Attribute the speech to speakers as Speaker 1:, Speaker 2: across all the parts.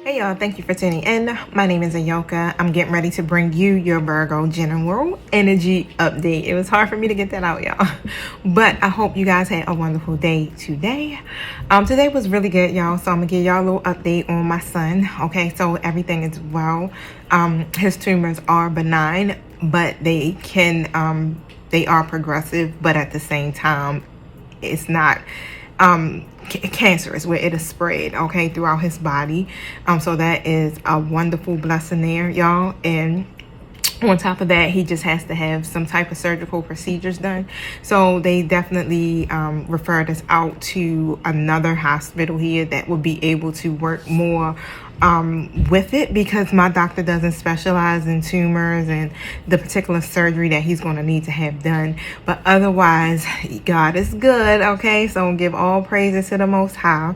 Speaker 1: Hey y'all, thank you for tuning in. My name is Ayoka. I'm getting ready to bring you your Virgo general energy update. It was hard for me to get that out, y'all. But I hope you guys had a wonderful day today. Today was really good, y'all. So I'm gonna give y'all a little update on my son. Okay, so everything is well. His tumors are benign, but they are progressive, but at the same time, it's not cancerous where it'll spread, okay, throughout his body. So that is a wonderful blessing there, y'all. And on top of that, he just has to have some type of surgical procedures done. So they definitely referred us out to another hospital here that will be able to work more with it, because my doctor doesn't specialize in tumors and the particular surgery that he's going to need to have done. But otherwise, God is good, okay? So give all praises to the Most High,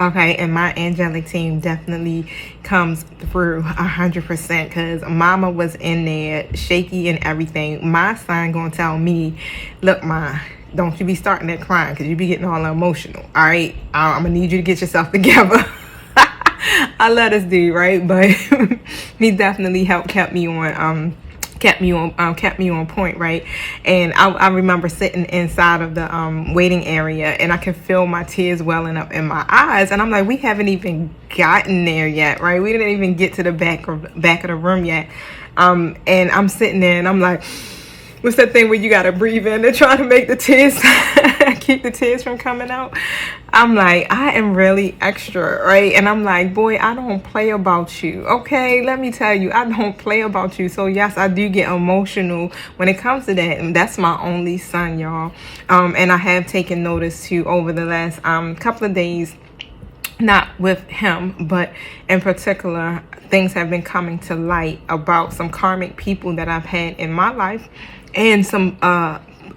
Speaker 1: okay? And my angelic team definitely comes through 100%, because Mama was in there shaky and everything. My son gonna tell me, look, Ma, don't you be starting that crying, because you be getting all emotional, all right? I'm gonna need you to get yourself together. I love this dude, right? But he definitely kept me on point, right? And I remember sitting inside of the waiting area, and I could feel my tears welling up in my eyes, and I'm like, we haven't even gotten there yet, right? We didn't even get to the back of the room yet. And I'm sitting there, and I'm like, what's that thing where you gotta breathe in to try to make the tears keep the tears from coming out? I'm like, I am really extra, right? And I'm like, boy, I don't play about you, okay? Let me tell you, I don't play about you. So yes, I do get emotional when it comes to that, and that's my only son, y'all. And I have taken notice too over the last couple of days, not with him, but in particular, things have been coming to light about some karmic people that I've had in my life, and some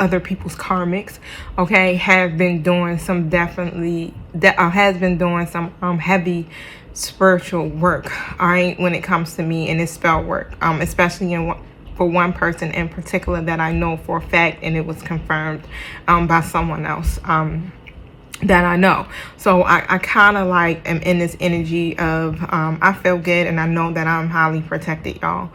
Speaker 1: other people's karmics, okay, have been doing some has been doing some heavy spiritual work, all right, when it comes to me, and it's spell work, especially for one person in particular that I know for a fact, and it was confirmed by someone else that I know. So I kind of like am in this energy of I feel good, and I know that I'm highly protected, y'all.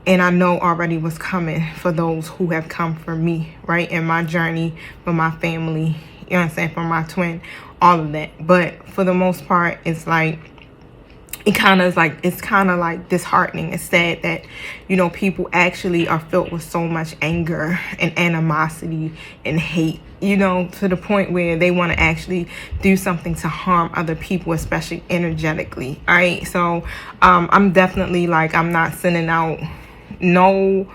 Speaker 1: And I know already what's coming for those who have come for me, right, in my journey, for my family, you know what I'm saying, for my twin, all of that. But for the most part, it's like, it's kind of like disheartening. It's sad that, you know, people actually are filled with so much anger and animosity and hate, you know, to the point where they want to actually do something to harm other people, especially energetically. All right. So I'm definitely like, I'm not sending out no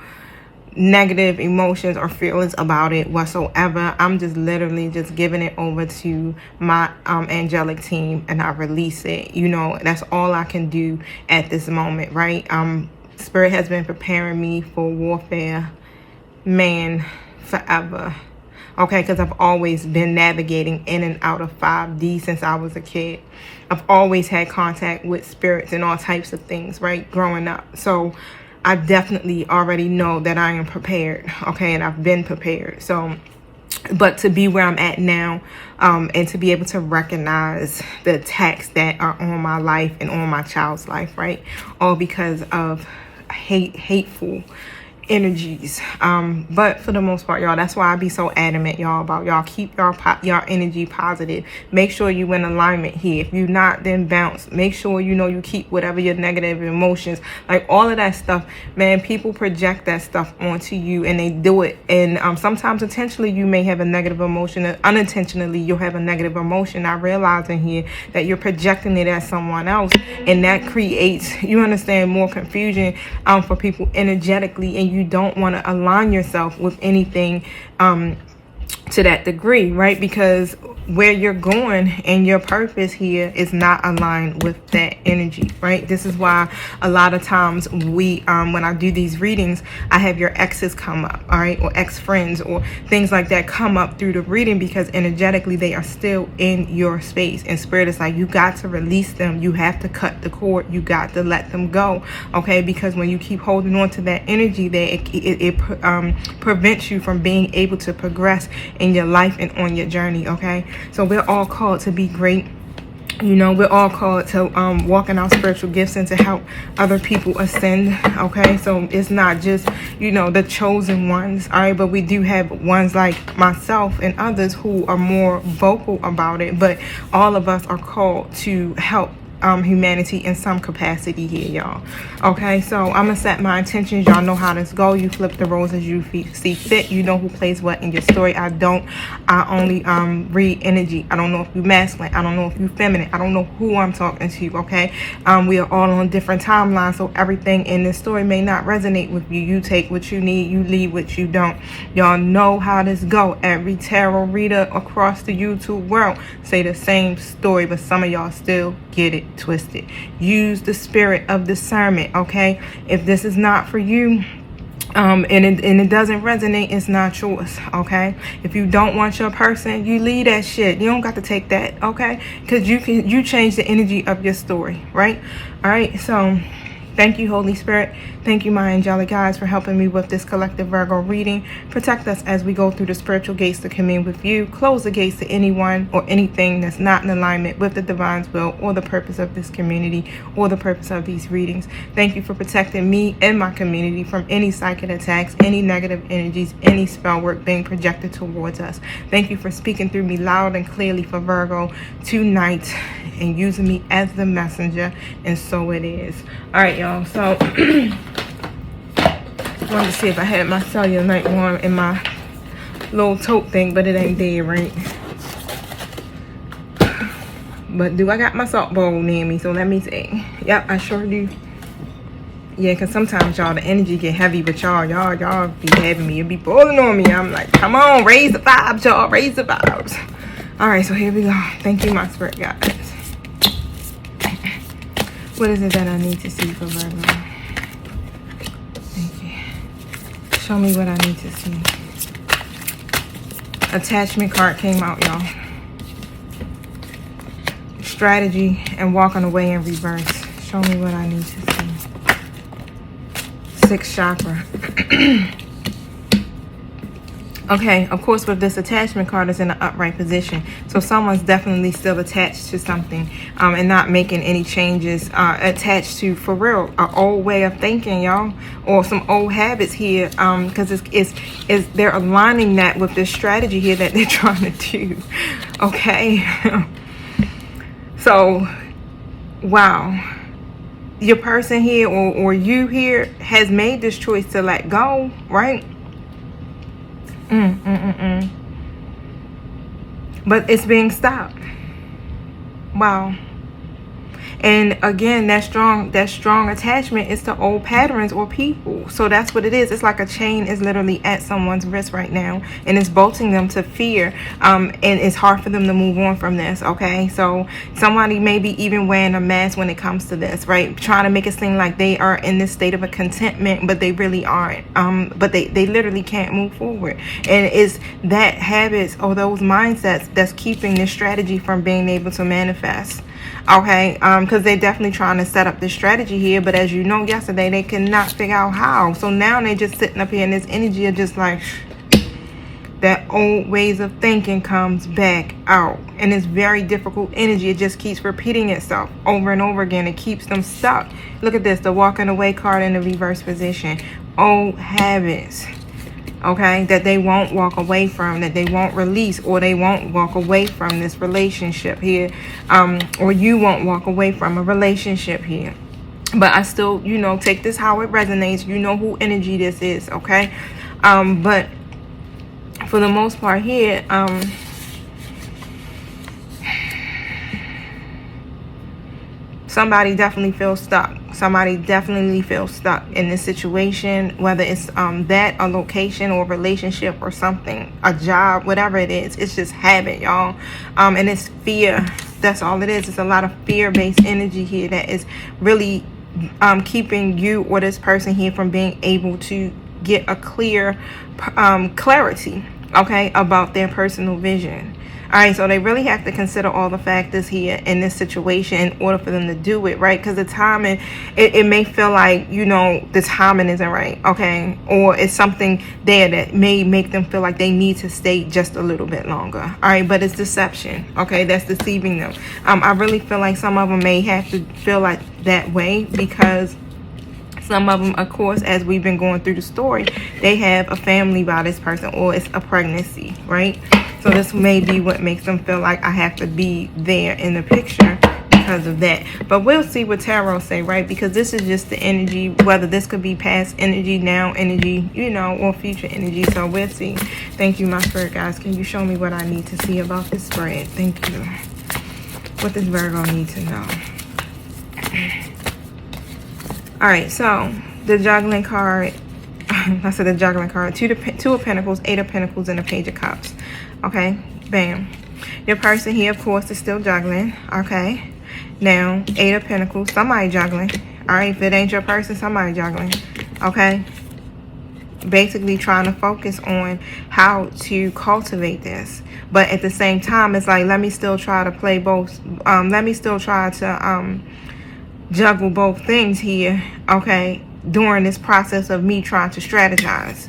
Speaker 1: negative emotions or feelings about it whatsoever. I'm just literally just giving it over to my angelic team, and I release it. You know, that's all I can do at this moment, right? Spirit has been preparing me for warfare, man, forever. Okay, because I've always been navigating in and out of 5D since I was a kid. I've always had contact with spirits and all types of things, right, growing up. So I definitely already know that I am prepared, okay, and I've been prepared. So, but to be where I'm at now, and to be able to recognize the attacks that are on my life and on my child's life, right, all because of hateful energies. But for the most part, y'all, that's why I be so adamant, y'all, about y'all keep y'all energy positive. Make sure you in alignment here. If you're not, then bounce. Make sure you know you keep whatever your negative emotions, like all of that stuff, man. People project that stuff onto you, and they do it, and sometimes intentionally you may have a negative emotion, and unintentionally you'll have a negative emotion, not realizing here that you're projecting it at someone else, and that creates, you understand, more confusion for people energetically, and you don't want to align yourself with anything to that degree, right? Because where you're going and your purpose here is not aligned with that energy, right? This is why a lot of times we when I do these readings, I have your exes come up, all right, or ex-friends or things like that come up through the reading, because energetically they are still in your space, and spirit is like, you got to release them. You have to cut the cord. You got to let them go, okay? Because when you keep holding on to that energy there, it prevents you from being able to progress in your life and on your journey, okay? So we're all called to be great You know, we're all called to walk in our spiritual gifts and to help other people ascend. Okay, so it's not just, you know, the chosen ones. All right, but we do have ones like myself and others who are more vocal about it. But all of us are called to help humanity in some capacity here, y'all. Okay, so I'm gonna set my intentions. Y'all know how this go. You flip the roles as you see fit. You know who plays what in your story. I only read energy. I don't know if you're masculine. I don't know if you're feminine. I don't know who I'm talking to. Okay, we are all on different timelines, so everything in this story may not resonate with you. You take what you need, you leave what you don't. Y'all know how this go. Every tarot reader across the YouTube world say the same story, but some of y'all still get it twisted. Use the spirit of discernment. Okay, if this is not for you, and it doesn't resonate, it's not yours. Okay, if you don't want your person, you leave that shit. You don't got to take that. Okay, because you change the energy of your story, right? All right, so thank you, Holy Spirit. Thank you, my angelic guides, for helping me with this collective Virgo reading. Protect us as we go through the spiritual gates to commune with you. Close the gates to anyone or anything that's not in alignment with the divine's will or the purpose of this community or the purpose of these readings. Thank you for protecting me and my community from any psychic attacks, any negative energies, any spell work being projected towards us. Thank you for speaking through me loud and clearly for Virgo tonight and using me as the messenger, and so it is. All right, y'all, so I wanted to see if I had my cellular night warm in my little tote thing, but it ain't there, right? But do I got my salt bowl near me? So let me see. Yep, I sure do. Yeah, because sometimes, y'all, the energy get heavy, but y'all be having me. It be boiling on me. I'm like, come on, raise the vibes, y'all. Raise the vibes. All right, so here we go. Thank you, my spirit guides. What is it that I need to see for Virgo? Thank you. Show me what I need to see. Attachment card came out, y'all. Strategy and walking away in reverse. Show me what I need to see. Sixth chakra. Okay, of course, with this attachment card is in an upright position. So someone's definitely still attached to something and not making any changes. Attached to, for real, an old way of thinking, y'all. Or some old habits here. Because they're aligning that with this strategy here that they're trying to do. Okay. So, wow. Your person here or you here has made this choice to let go, right? But it's being stopped. Wow. And again, that strong attachment is to old patterns or people. So that's what it is. It's like a chain is literally at someone's wrist right now, and it's bolting them to fear. And it's hard for them to move on from this. Okay, so somebody may be even wearing a mask when it comes to this, right? Trying to make it seem like they are in this state of a contentment, but they really aren't. But they literally can't move forward. And it's that habits or those mindsets that's keeping this strategy from being able to manifest. Okay, because they're definitely trying to set up this strategy here, but as you know, yesterday they cannot figure out how. So now they're just sitting up here, and this energy is just like that old ways of thinking comes back out, and it's very difficult energy. It just keeps repeating itself over and over again. It keeps them stuck. Look at this, the walking away card in the reverse position. Old habits. Okay, that they won't walk away from, that they won't release, or they won't walk away from this relationship here, or you won't walk away from a relationship here. But I still, you know, take this how it resonates. You know who energy this is, okay? But for the most part here, somebody definitely feels stuck. Somebody definitely feels stuck in this situation, whether it's that, a location or a relationship or something, a job, whatever it is. It's just habit, y'all. And it's fear. That's all it is. It's a lot of fear-based energy here that is really keeping you or this person here from being able to get a clear clarity. okay, about their personal vision. All right, so they really have to consider all the factors here in this situation in order for them to do it, right? Because the timing, it may feel like, you know, the timing isn't right, okay? Or it's something there that may make them feel like they need to stay just a little bit longer, all right? But it's deception, okay? That's deceiving them. I really feel like some of them may have to feel like that way because some of them, of course, as we've been going through the story, they have a family by this person, or it's a pregnancy, right? So this may be what makes them feel like I have to be there in the picture because of that. But we'll see what tarot say, right? Because this is just the energy, whether this could be past energy, now energy, you know, or future energy. So we'll see. Thank you, my spirit guys. Can you show me what I need to see about this spread? Thank you. What does Virgo need to know? All right, so the juggling card, I said the juggling card, two of Pentacles, Eight of Pentacles, and the Page of Cups. Okay, bam. Your person here, of course, is still juggling. Okay, now Eight of Pentacles, somebody juggling. All right, if it ain't your person, somebody juggling. Okay, basically trying to focus on how to cultivate this, but at the same time, it's like, let me still try to play both. Let me still try to juggle both things here, okay, during this process of me trying to strategize.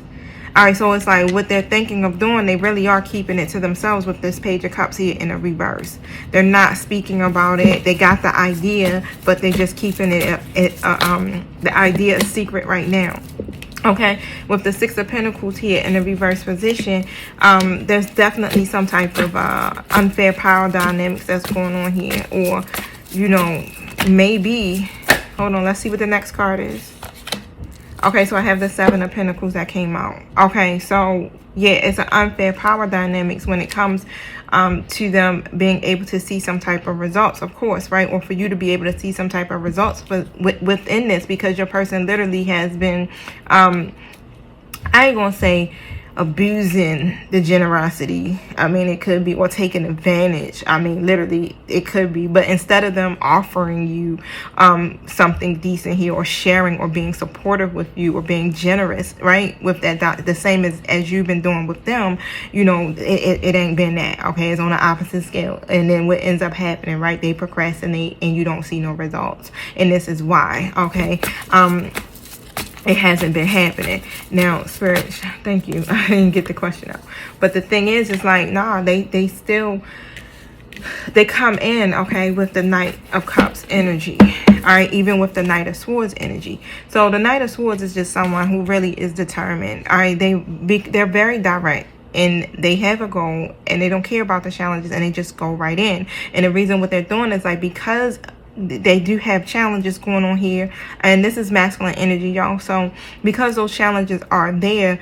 Speaker 1: All right, so it's like what they're thinking of doing, they really are keeping it to themselves with this Page of Cups here in a reverse. They're not speaking about it. They got the idea, but they're just keeping the idea a secret right now. Okay, with the Six of Pentacles here in the reverse position, there's definitely some type of unfair power dynamics that's going on here, or, you know, maybe, hold on, let's see what the next card is. Okay, so I have the Seven of Pentacles that came out. Okay, so yeah, it's an unfair power dynamics when it comes to them being able to see some type of results, of course, right? Or for you to be able to see some type of results within this, because your person literally has been, I ain't gonna say abusing the generosity. I mean, it could be, or taking advantage. I mean, literally, it could be. But instead of them offering you something decent here, or sharing, or being supportive with you, or being generous, right, with that, the same as you've been doing with them, you know, it ain't been that. Okay, it's on the opposite scale. And then what ends up happening, right, they procrastinate and you don't see no results. And this is why. Okay, it hasn't been happening. Now, Spirit, thank you. I didn't get the question out. But the thing is, it's like, nah, they still, they come in, okay, with the Knight of Cups energy. All right, even with the Knight of Swords energy. So the Knight of Swords is just someone who really is determined. All right, they're very direct. And they have a goal, and they don't care about the challenges, and they just go right in. And the reason what they're doing is like, because they do have challenges going on here, and this is masculine energy, y'all. So because those challenges are there,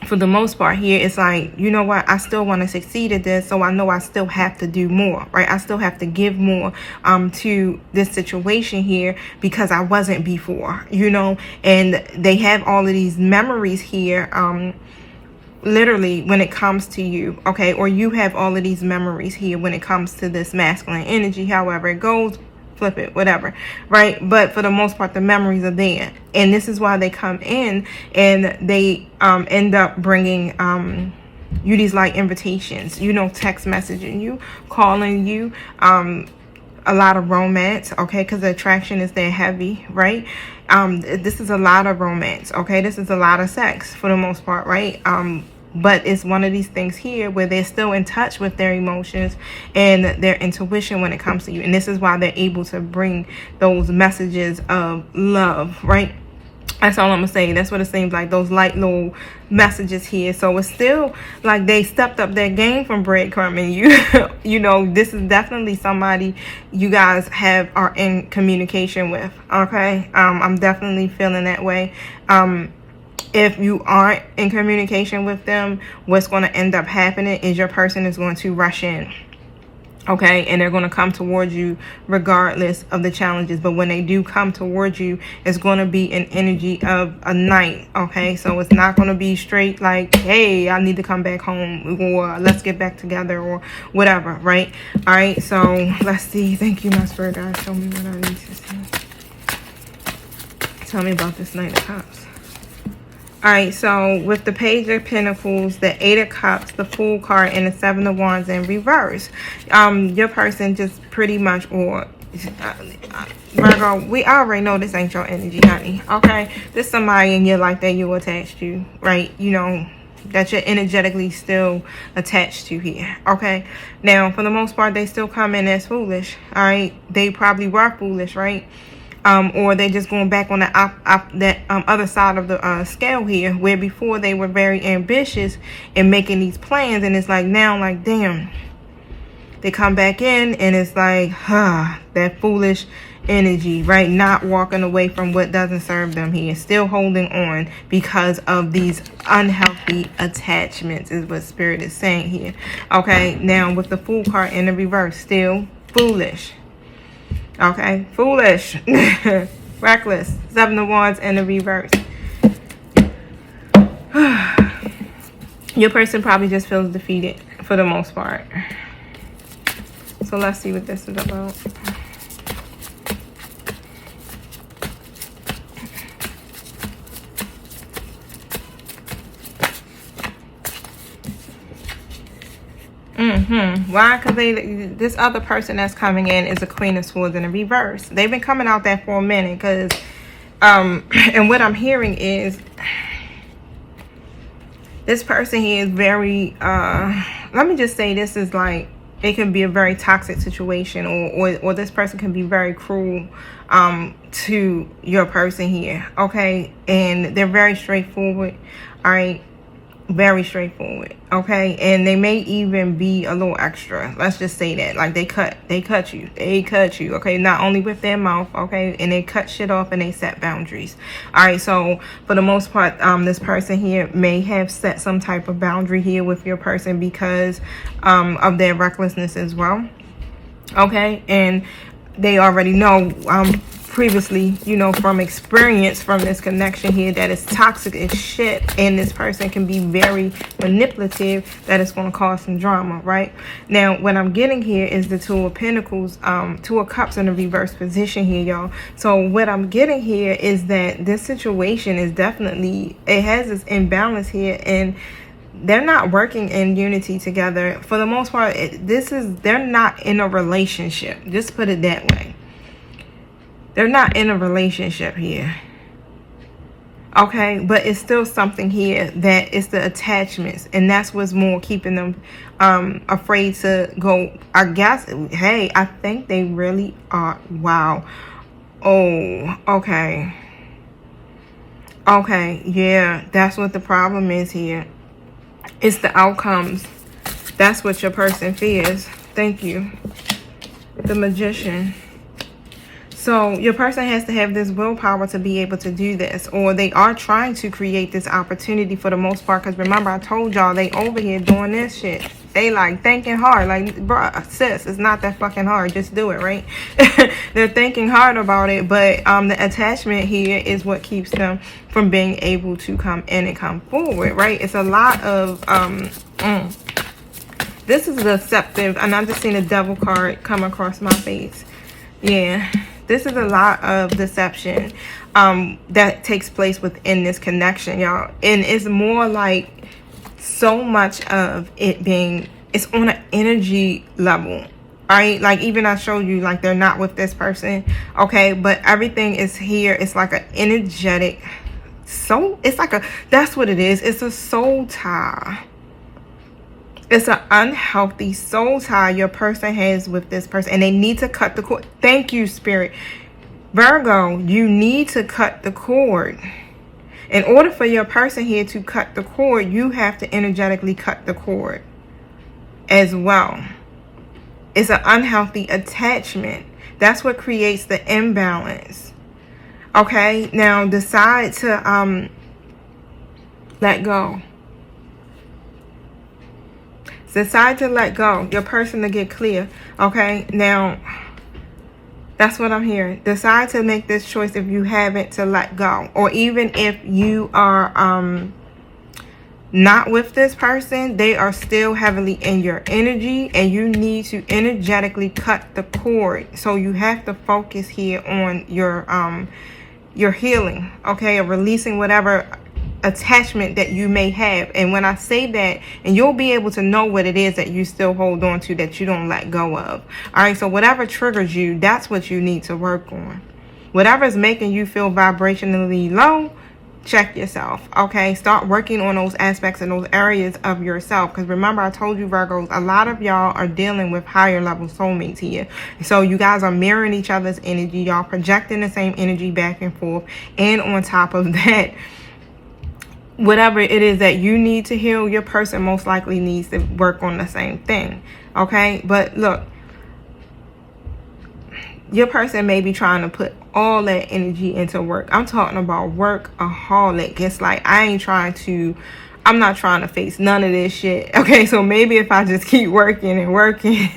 Speaker 1: for the most part here, it's like, you know what, I still want to succeed at this, so I know I still have to do more, right? I still have to give more to this situation here, because I wasn't before, you know. And they have all of these memories here, literally, when it comes to you, okay, or you have all of these memories here when it comes to this masculine energy. However it goes, flip it, whatever, right? But for the most part, the memories are there, and this is why they come in, and they end up bringing you these like invitations, you know, text messaging you, calling you, a lot of romance, okay, because the attraction is there heavy, right? This is a lot of romance, okay? This is a lot of sex for the most part, right? But it's one of these things here where they're still in touch with their emotions and their intuition when it comes to you. And this is why they're able to bring those messages of love, right? That's all I'm gonna say. That's what it seems like, those light little messages here. So it's still like they stepped up their game from breadcrumbing you. You know, this is definitely somebody you guys are in communication with, okay? I'm definitely feeling that way. If you aren't in communication with them, what's going to end up happening is your person is going to rush in, okay, and they're going to come towards you regardless of the challenges. But when they do come towards you, it's going to be an energy of a knight, okay? So it's not going to be straight like, hey, I need to come back home, or let's get back together, or whatever, right? All right, so let's see. Thank you, my spirit guys. Show me what I need to see. Tell me about this Knight of Cups. Alright, so with the Page of Pentacles, the Eight of Cups, the Fool card, and the Seven of Wands in reverse, your person just pretty much, or Virgo, we already know this ain't your energy, honey. Okay, this somebody in your life that you attached to, right? You know, that you're energetically still attached to here. Okay, now for the most part, they still come in as foolish. All right, they probably were foolish, right? Or they're just going back on the other side of the scale here, where before they were very ambitious in making these plans, and it's like now, like, damn, they come back in and it's like, that foolish energy, right? Not walking away from what doesn't serve them here, still holding on because of these unhealthy attachments is what Spirit is saying here. Okay, now with the Fool card in the reverse, still foolish. Okay, foolish, reckless, Seven of Wands in the reverse. Your person probably just feels defeated for the most part. So let's see what this is about. Why? Because this other person that's coming in is a Queen of Swords in the reverse. They've been coming out there for a minute because, and what I'm hearing is this person here is very, let me just say this is like, it can be a very toxic situation, or this person can be very cruel to your person here. Okay, and they're very straightforward. All right, very straightforward. Okay, and they may even be a little extra. Let's just say that, like, they cut you. Okay, not only with their mouth. Okay, and they cut shit off and they set boundaries. All right, so for the most part, this person here may have set some type of boundary here with your person because of their recklessness as well. Okay, and they already know previously, you know, from experience from this connection here, that it's toxic as shit, and this person can be very manipulative, that it's going to cause some drama. Right now, what I'm getting here is the Two of Pentacles, Two of Cups in the reverse position here, y'all. So what I'm getting here is that this situation is definitely, it has this imbalance here, and they're not working in unity together for the most part. They're not in a relationship, just put it that way. They're not in a relationship here. Okay, but it's still something here that is the attachments, and that's what's more keeping them afraid to go. I guess, hey, I think they really are. Wow. Oh, okay. Okay, yeah, that's what the problem is here. It's the outcomes. That's what your person fears. Thank you. The Magician. So your person has to have this willpower to be able to do this, or they are trying to create this opportunity for the most part. Because remember, I told y'all they over here doing this shit. They like thinking hard, like, bruh, sis, it's not that fucking hard. Just do it, right? They're thinking hard about it, but the attachment here is what keeps them from being able to come in and come forward, right? It's a lot of this is deceptive, and I just seen a Devil card come across my face. Yeah. This is a lot of deception that takes place within this connection, y'all. And it's more like so much of it being, it's on an energy level, right? Like, even I showed you, like, they're not with this person, okay? But everything is here. It's like an energetic soul. It's like that's what it is. It's a soul tie. It's an unhealthy soul tie your person has with this person, and they need to cut the cord. Thank you, Spirit. Virgo, you need to cut the cord. In order for your person here to cut the cord, you have to energetically cut the cord as well. It's an unhealthy attachment. That's what creates the imbalance. Okay, now decide to let go. Decide to let go. Your person to get clear. Okay, now that's what I'm hearing. Decide to make this choice if you haven't, to let go. Or even if you are not with this person, they are still heavily in your energy, and you need to energetically cut the cord. So you have to focus here on your healing, okay, or releasing whatever attachment that you may have. And when I say that, and you'll be able to know what it is that you still hold on to, that you don't let go of. All right, so whatever triggers you, that's what you need to work on. Whatever is making you feel vibrationally low, check yourself. Okay, start working on those aspects and those areas of yourself, because remember, I told you, Virgos, a lot of y'all are dealing with higher level soulmates here. So you guys are mirroring each other's energy. Y'all projecting the same energy back and forth. And on top of that, whatever it is that you need to heal, your person most likely needs to work on the same thing. Okay, but look, your person may be trying to put all that energy into work. I'm talking about workaholic. It's like, I'm not trying to face none of this shit. Okay, so maybe if I just keep working and working,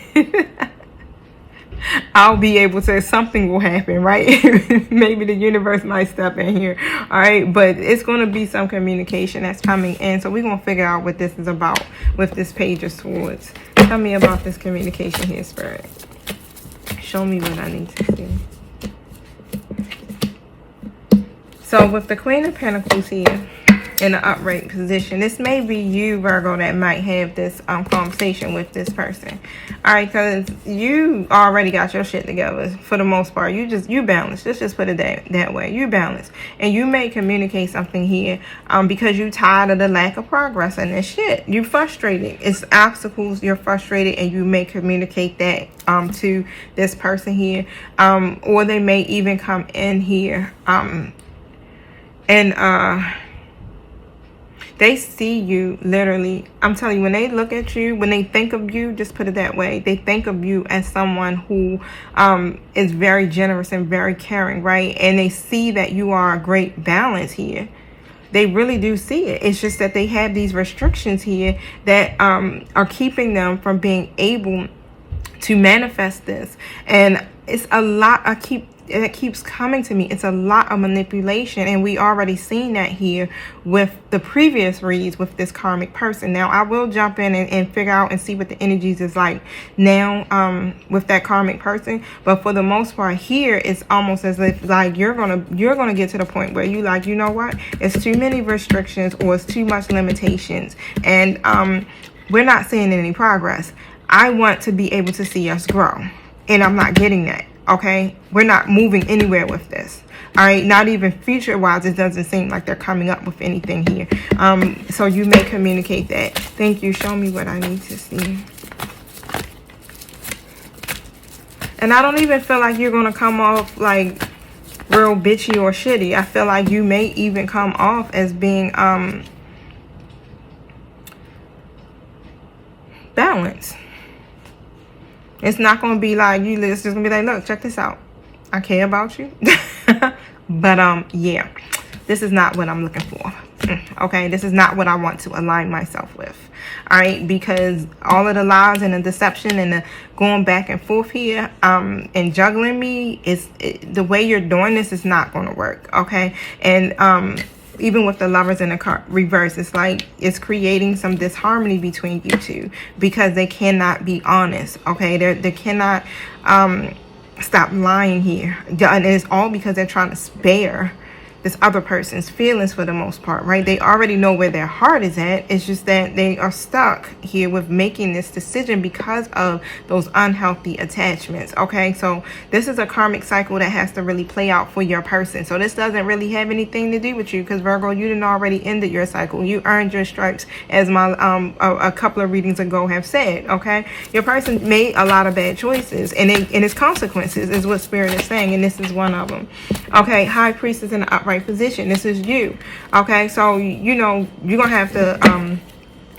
Speaker 1: I'll be able to, something will happen, right? Maybe the universe might step in here. All right, but it's going to be some communication that's coming in. So we're going to figure out what this is about with this Page of Swords. Tell me about this communication here, Spirit. Show me what I need to see. So with the Queen of Pentacles here in the upright position, this may be you, Virgo, that might have this conversation with this person. All right, because you already got your shit together for the most part. You balance. Let's just put it that way. You balance, and you may communicate something here because you tired of the lack of progress in this shit. You frustrated. It's obstacles. You're frustrated, and you may communicate that to this person here, or they may even come in here and they see you literally. I'm telling you, when they look at you, when they think of you, just put it that way, they think of you as someone who is very generous and very caring, right? And they see that you are a great balance here. They really do see it. It's just that they have these restrictions here that are keeping them from being able to manifest this. And it's a lot. It keeps coming to me. It's a lot of manipulation, and we already seen that here with the previous reads with this karmic person. Now I will jump in and figure out and see what the energies is like now with that karmic person, but for the most part here, it's almost as if like you're gonna get to the point where you like, you know what, it's too many restrictions or it's too much limitations, and we're not seeing any progress. I want to be able to see us grow, and I'm not getting that. Okay, we're not moving anywhere with this. All right, not even future wise, it doesn't seem like they're coming up with anything here. So you may communicate that. Thank you. Show me what I need to see. And I don't even feel like you're gonna come off like real bitchy or shitty. I feel like you may even come off as being balanced. It's not going to be like you. It's just going to be like, look, check this out. I care about you. But yeah, this is not what I'm looking for. Okay, this is not what I want to align myself with. All right, because all of the lies and the deception and the going back and forth here and juggling me, the way you're doing this is not going to work. Okay, and even with the Lovers in the reverse, it's like it's creating some disharmony between you two because they cannot be honest. Okay, they cannot stop lying here, and it's all because they're trying to spare this other person's feelings for the most part, right? They already know where their heart is at. It's just that they are stuck here with making this decision because of those unhealthy attachments. Okay, so this is a karmic cycle that has to really play out for your person. So this doesn't really have anything to do with you, because Virgo, you didn't already ended your cycle. You earned your stripes, as my a couple of readings ago have said. Okay, your person made a lot of bad choices, and its consequences is what Spirit is saying, and this is one of them. Okay, High Priestess in the upright position. This is you. Okay, so you know you're gonna have to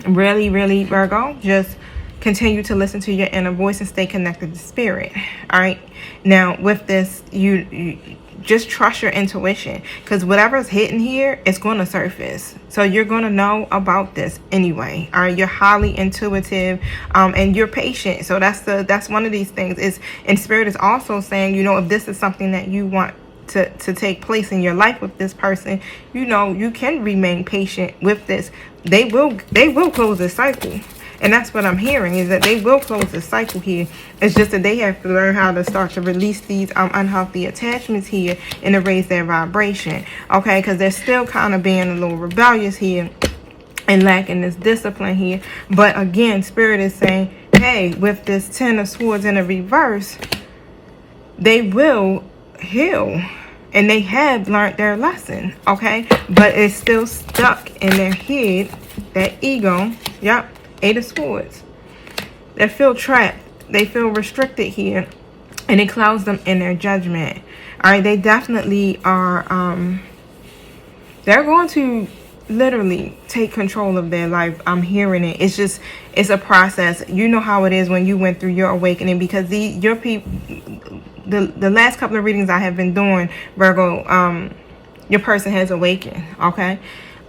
Speaker 1: really, Virgo, just continue to listen to your inner voice and stay connected to Spirit. All right, now with this, you just trust your intuition, because whatever's hidden here, it's going to surface. So you're going to know about this anyway. All right, you're highly intuitive and you're patient. So that's one of these things. And Spirit is also saying, you know, if this is something that you want to take place in your life with this person, you know, you can remain patient with this. They will close this cycle. And that's what I'm hearing, is that they will close the cycle here. It's just that they have to learn how to start to release these unhealthy attachments here and to raise their vibration. Okay, because they're still kind of being a little rebellious here and lacking this discipline here. But again, Spirit is saying, hey, with this 10 of Swords in a reverse, they will heal. And they have learned their lesson, okay? But it's still stuck in their head, that ego. Yep, 8 of Swords. They feel trapped. They feel restricted here. And it clouds them in their judgment. All right, they definitely are, they're going to literally take control of their life. I'm hearing it. It's just, it's a process. You know how it is when you went through your awakening, because your people, the last couple of readings I have been doing, Virgo, your person has awakened, okay?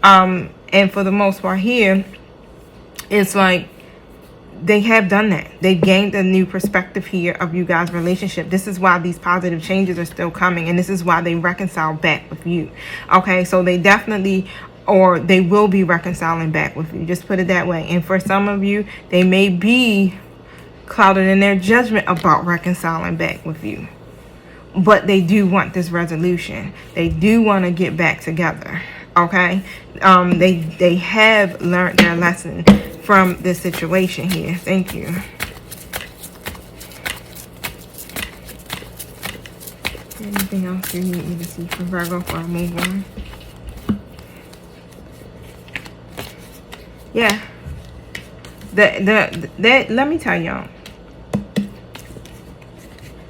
Speaker 1: And for the most part here, it's like they have done that. They gained a new perspective here of you guys' relationship. This is why these positive changes are still coming, and this is why they reconcile back with you, okay? So they definitely, or they will be reconciling back with you. Just put it that way. And for some of you, they may be clouded in their judgment about reconciling back with you, but they do want this resolution. They do want to get back together, okay? They have learned their lesson from this situation here. Thank you. Anything else you need me to see from Virgo before I move on? Yeah, that let me tell y'all,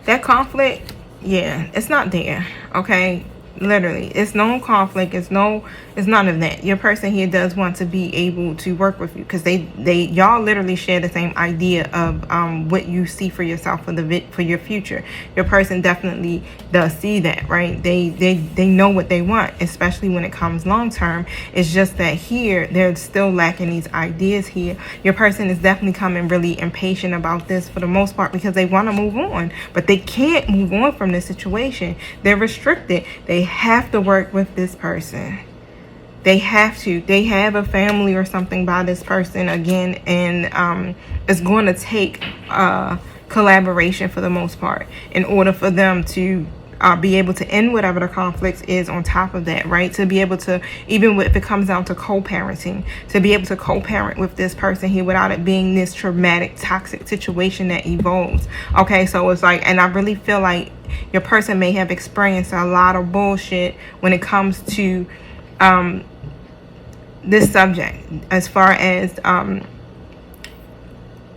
Speaker 1: that conflict, yeah, it's not there, okay? Literally, it's no conflict. It's none of that. Your person here does want to be able to work with you, because y'all literally share the same idea of what you see for yourself for your future. Your person definitely does see that, right? They know what they want, especially when it comes long term. It's just that here they're still lacking these ideas here. Your person is definitely coming really impatient about this for the most part, because they want to move on, but they can't move on from this situation. They're restricted. They have to work with this person. They have to. They have a family or something by this person again, and it's going to take collaboration for the most part in order for them to be able to end whatever the conflict is on top of that, right? To be able to, even if it comes down to co-parenting, to be able to co-parent with this person here without it being this traumatic, toxic situation that evolves. Okay, so it's like, and I really feel like your person may have experienced a lot of bullshit when it comes to this subject, as far as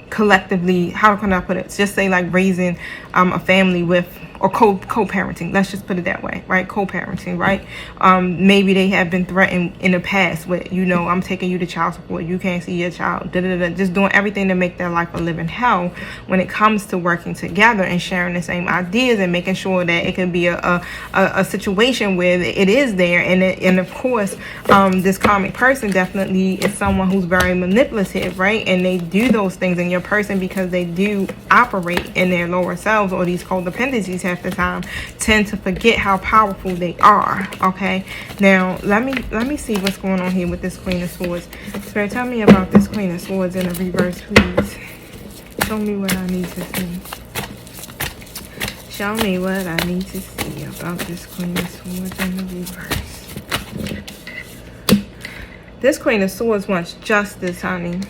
Speaker 1: collectively, how can I put it? Just say like raising a family with, or co-parenting. Let's just put it that way, right? Co-parenting, right? Maybe they have been threatened in the past with, you know, I'm taking you to child support. You can't see your child. Just doing everything to make their life a living hell when it comes to working together and sharing the same ideas and making sure that it can be a situation where it is there. And of course, this karmic person definitely is someone who's very manipulative, right? And they do those things in your person because they do operate in their lower selves, or these codependencies half the time tend to forget how powerful they are. Okay, now let me see what's going on here with this Queen of Swords. Spirit, tell me about this Queen of Swords in a reverse, please. Show me what I need to see. Show me what I need to see about this Queen of Swords in the reverse. This Queen of Swords wants justice, honey.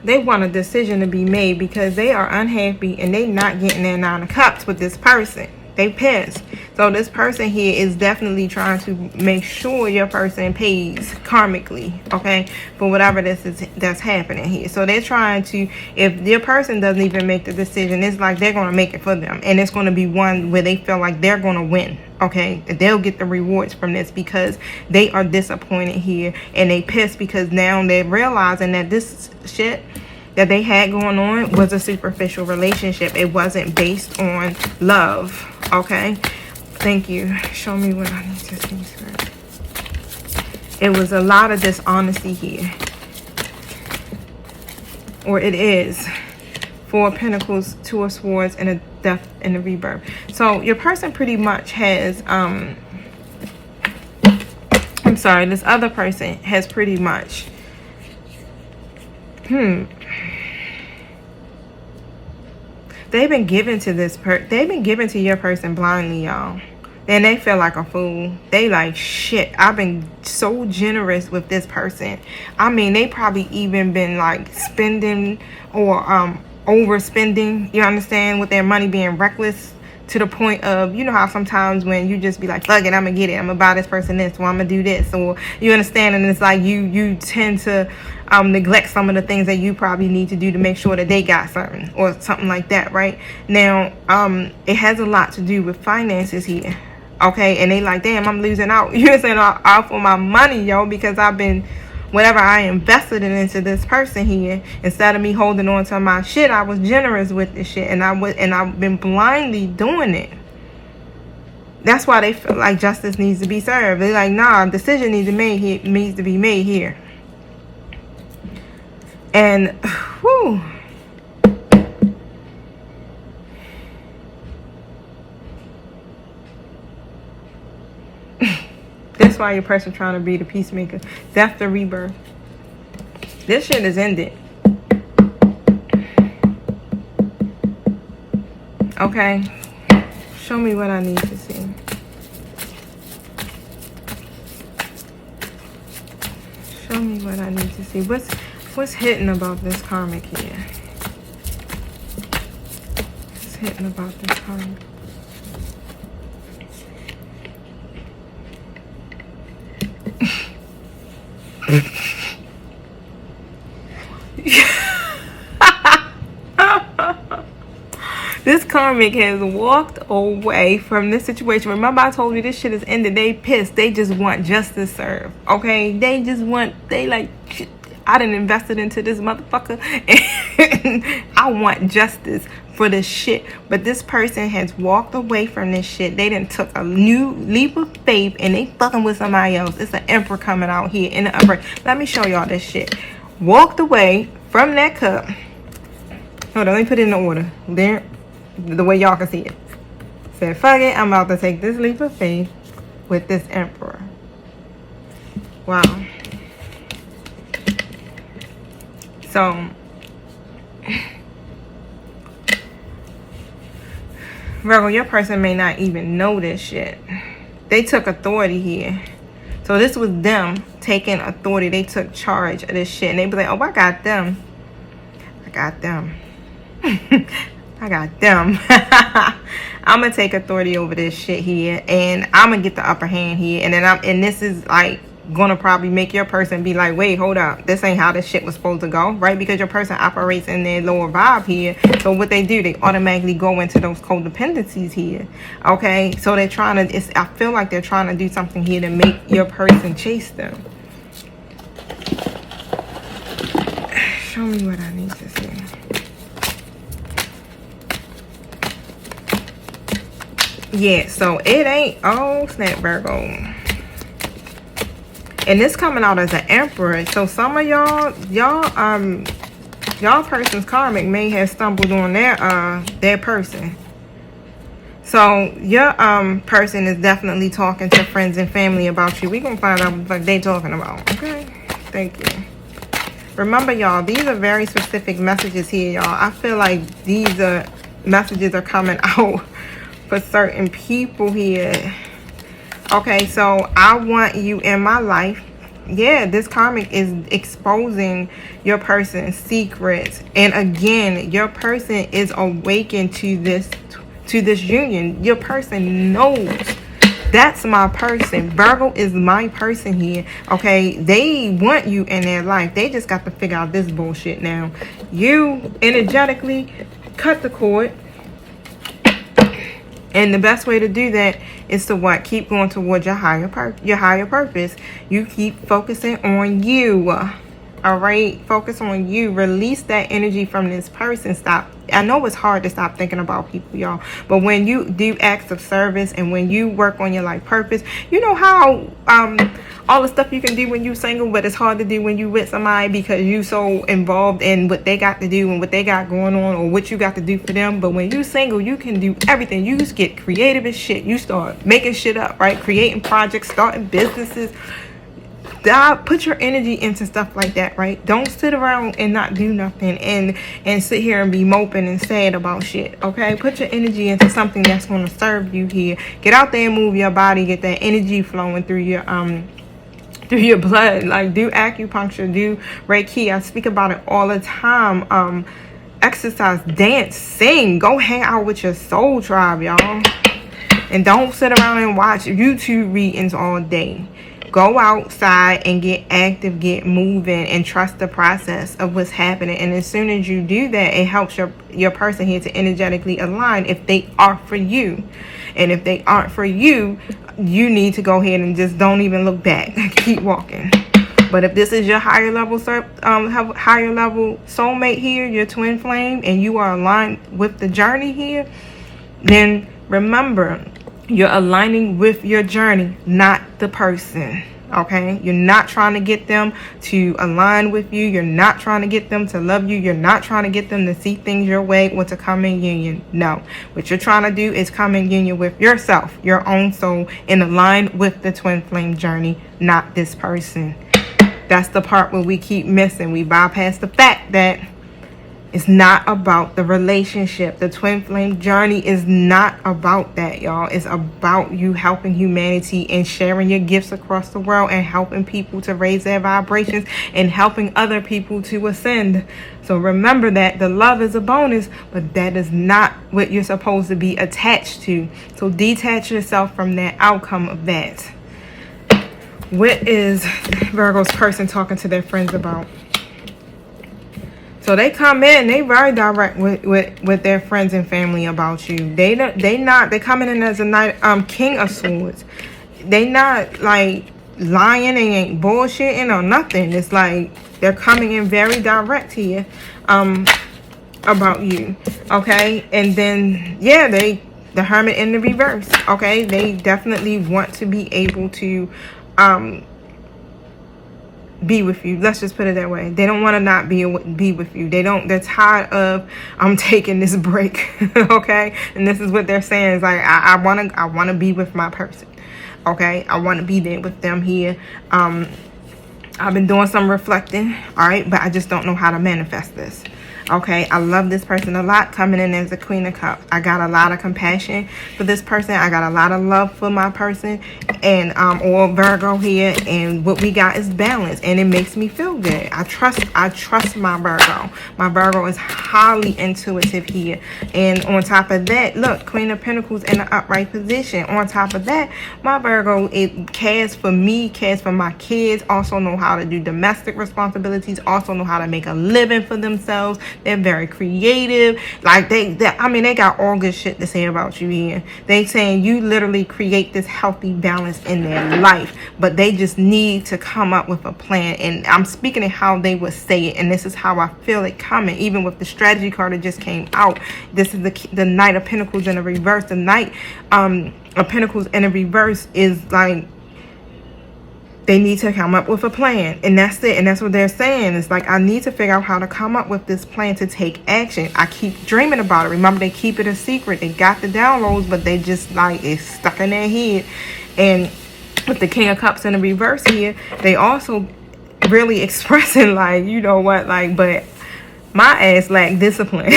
Speaker 1: They want a decision to be made because they are unhappy and they not getting their 9 of Cups with this person. They pissed. So this person here is definitely trying to make sure your person pays karmically, okay, for whatever that's happening here. So they're trying to, if your person doesn't even make the decision, it's like they're going to make it for them. And it's going to be one where they feel like they're going to win. Okay, they'll get the rewards from this because they are disappointed here, and they pissed because now they're realizing that this shit that they had going on was a superficial relationship. It wasn't based on love. Okay, thank you. Show me what I need to see, sir. It was a lot of dishonesty here, or it is. 4 of Pentacles, 2 of Swords, and a Death and a Rebirth. So your person pretty much has I'm sorry, this other person has pretty much They've been given to they've been given to your person blindly, y'all. And they feel like a fool. They like, shit, I've been so generous with this person. I mean, they probably even been like spending or overspending, you understand, with their money, being reckless to the point of, you know how sometimes when you just be like, fuck it, I'm gonna get it, I'm gonna buy this person this, or I'm gonna do this, or you understand, and it's like you tend to neglect some of the things that you probably need to do to make sure that they got something or something like that, right? Now it has a lot to do with finances here, okay? And they like, damn, I'm losing out, you understand, out for my money, yo, because I've been, whatever I invested into this person here, instead of me holding on to my shit, I was generous with this shit, and I've been blindly doing it. That's why they feel like justice needs to be served. They're like, nah, decision needs to be made here. And whew, that's why your person trying to be the peacemaker. Death to rebirth. This shit is ended. Okay. Show me what I need to see. Show me what I need to see. What's hidden about this karmic here? What's hidden about this karmic? This karmic has walked away from this situation. Remember I told you this shit is ended. They pissed. They just want justice served. Okay? They like, shit, I done invested into this motherfucker and I want justice for this shit. But this person has walked away from this shit. They done took a new leap of faith and they fucking with somebody else. It's an emperor coming out here in the upper. Let me show y'all this shit. Walked away from that cup. Hold on, let me put it in the order. There, the way y'all can see it. Said, fuck it, I'm about to take this leap of faith with this emperor. Wow. So, Virgo, your person may not even know this shit. They took authority here. So this was them taking authority. They took charge of this shit. And they be like, oh, I got them. I got them. I got them. I'm gonna take authority over this shit here, and I'm gonna get the upper hand here, and then this is like gonna probably make your person be like, wait, hold up, this ain't how this shit was supposed to go, right? Because your person operates in their lower vibe here. So what they do, they automatically go into those codependencies here. Okay, so they're trying to, I feel like they're trying to do something here to make your person chase them. Show me what I need to see. Yeah, so it ain't, oh snap, Virgo. And this coming out as an emperor. So some of y'all person's karmic may have stumbled on their person. So your person is definitely talking to friends and family about you. We're gonna find out what they talking about. Okay, thank you. Remember, y'all, these are very specific messages here, y'all. I feel like these messages are coming out for certain people here. Okay, so I want you in my life. Yeah, this karmic is exposing your person's secrets, and again, your person is awakened to this union. Your person knows that's my person. Virgo is my person here. Okay, they want you in their life. They just got to figure out this bullshit now. You energetically cut the cord. And the best way to do that is to what? Keep going towards your higher purpose. You keep focusing on you. All right, focus on you. Release that energy from this person. Stop. I know it's hard to stop thinking about people, y'all, but when you do acts of service and when you work on your life purpose, you know how all the stuff you can do when you single, but it's hard to do when you with somebody because you so involved in what they got to do and what they got going on or what you got to do for them. But when you single, you can do everything. You just get creative as shit. You start making shit up, right? Creating projects, starting businesses, put your energy into stuff like that, right? Don't sit around and not do nothing and sit here and be moping and sad about shit, okay? Put your energy into something that's going to serve you here. Get out there and move your body. Get that energy flowing through your blood. Like, do acupuncture, do Reiki. I speak about it all the time. Exercise, dance, sing. Go hang out with your soul tribe, y'all. And don't sit around and watch YouTube readings all day. Go outside and get active, get moving, and trust the process of what's happening. And as soon as you do that, it helps your person here to energetically align if they are for you. And if they aren't for you, you need to go ahead and just don't even look back. Keep walking. But if this is your higher level soulmate here, your twin flame, and you are aligned with the journey here, then remember, you're aligning with your journey, not the person. Okay? You're not trying to get them to align with you. You're not trying to get them to love you. You're not trying to get them to see things your way or to come in union. No. What you're trying to do is come in union with yourself, your own soul, and align with the twin flame journey, not this person. That's the part where we keep missing. We bypass the fact that it's not about the relationship. The twin flame journey is not about that, y'all. It's about you helping humanity and sharing your gifts across the world and helping people to raise their vibrations and helping other people to ascend. So remember that the love is a bonus, but that is not what you're supposed to be attached to. So detach yourself from that outcome of that. What is Virgo's person talking to their friends about? So they come in, they very direct with their friends and family about you. They coming in as a knight, King of Swords. They not like lying and ain't bullshitting or nothing. It's like they're coming in very direct here about you. Okay, and then yeah, the Hermit in the reverse. Okay, they definitely want to be able to be with you. Let's just put it that way. They don't want to not be with you. They're tired of I'm taking this break. Okay, and this is what they're saying is like I want to be with my person. Okay, I want to be there with them here. I've been doing some reflecting, all right, but I just don't know how to manifest this. Okay, I love this person a lot, coming in as the Queen of Cups. I got a lot of compassion for this person. I got a lot of love for my person, and or Virgo here. And what we got is balance, and it makes me feel good. I trust my Virgo. My Virgo is highly intuitive here, and on top of that, look, Queen of Pentacles in the upright position. On top of that, my Virgo, it cares for me, cares for my kids. Also know how to do domestic responsibilities. Also know how to make a living for themselves. They're very creative. Like they got all good shit to say about you here. They saying you literally create this healthy balance in their life, but they just need to come up with a plan. And I'm speaking of how they would say it, and this is how I feel it coming. Even with the strategy card that just came out, this is the Knight of Pentacles in the reverse. The Knight of Pentacles in the reverse is like, they need to come up with a plan, and that's it. And that's what they're saying. It's like, I need to figure out how to come up with this plan to take action. I keep dreaming about it. Remember, they keep it a secret. They got the downloads, but they just like, it's stuck in their head. And with the King of Cups in the reverse here, they also really expressing like, you know what, like, but my ass lack discipline.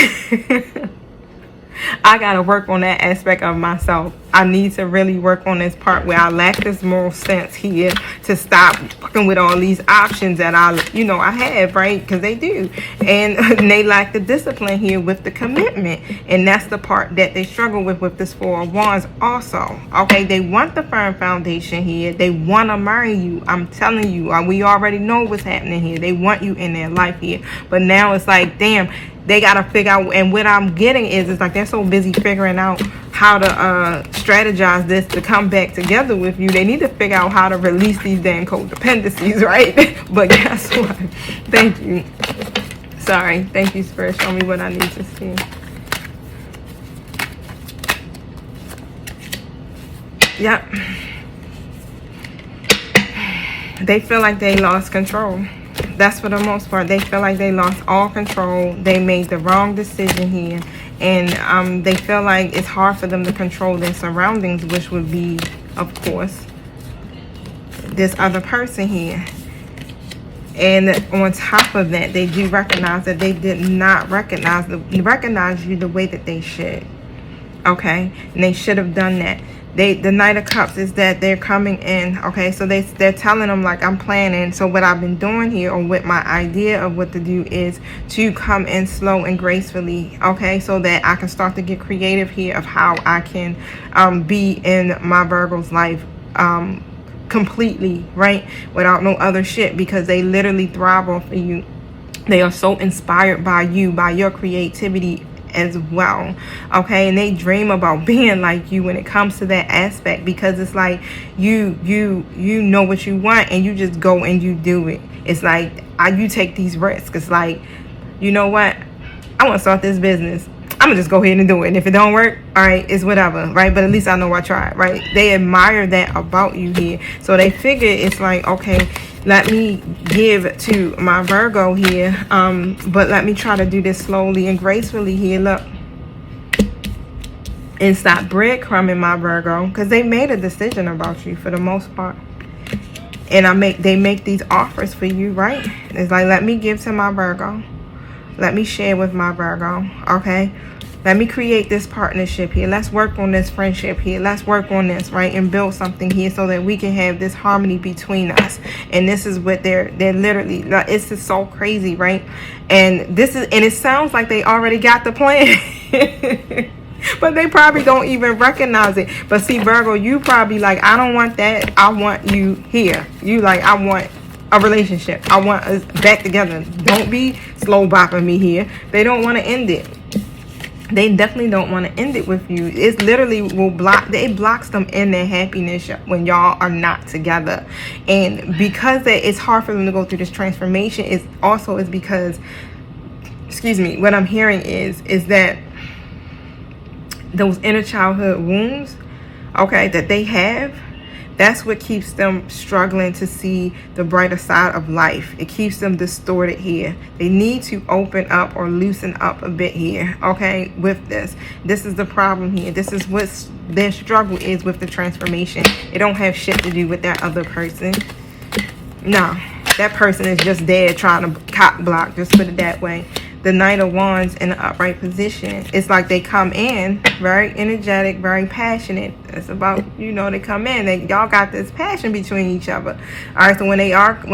Speaker 1: I gotta work on that aspect of myself. I need to really work on this part where I lack this moral sense here to stop fucking with all these options that I have, right? Because they do. And they lack the discipline here with the commitment. And that's the part that they struggle with this Four of Wands also. Okay, they want the firm foundation here. They want to marry you. I'm telling you, we already know what's happening here. They want you in their life here. But now it's like, damn, they got to figure out, and what I'm getting is, it's like they're so busy figuring out how to strategize this to come back together with you. They need to figure out how to release these damn codependencies, right? But guess what? Thank you. Sorry. Thank you, Spirit. Show me what I need to see. Yep. They feel like they lost control. That's for the most part. They feel like they lost all control. They made the wrong decision here. And they feel like it's hard for them to control their surroundings, which would be, of course, this other person here. And on top of that, they do recognize that they did not recognize you the way that they should. Okay, and they should have done that. The Knight of Cups is that they're coming in. Okay, so they're telling them, like, I'm planning. So what I've been doing here, or what my idea of what to do, is to come in slow and gracefully. Okay, so that I can start to get creative here of how I can be in my Virgo's life completely, right, without no other shit, because they literally thrive off of you. They are so inspired by you, by your creativity as well. Okay, and they dream about being like you when it comes to that aspect, because it's like you know what you want, and you just go and you do it. It's like you take these risks. It's like, you know what, I want to start this business, I'm gonna just go ahead and do it, and if it don't work, all right, it's whatever, right? But at least I know I tried, right? They admire that about you here. So they figure it's like, okay, let me give to my Virgo here, but let me try to do this slowly and gracefully here. Look, and stop breadcrumbing my Virgo, because they made a decision about you for the most part. And they make these offers for you, right? It's like, let me give to my Virgo, let me share with my Virgo. Okay, let me create this partnership here. Let's work on this friendship here. Let's work on this, right? And build something here so that we can have this harmony between us. And this is what they're literally, it's just so crazy, right? And it sounds like they already got the plan. But they probably don't even recognize it. But see, Virgo, you probably like, I don't want that. I want you here. You like, I want a relationship. I want us back together. Don't be slow bopping me here. They don't want to end it. They definitely don't want to end it with you. It's literally it blocks them in their happiness when y'all are not together. And because it's hard for them to go through this transformation, is because, excuse me, what I'm hearing is that those inner childhood wounds, okay, that they have, that's what keeps them struggling to see the brighter side of life. It keeps them distorted here. They need to open up or loosen up a bit here, okay, with this. This is the problem here. This is what their struggle is with the transformation. It don't have shit to do with that other person. No, that person is just there trying to cock block, just put it that way. The Knight of Wands in an upright position. It's like they come in very energetic, very passionate. It's about, you know, they come in. Y'all got this passion between each other. All right, so when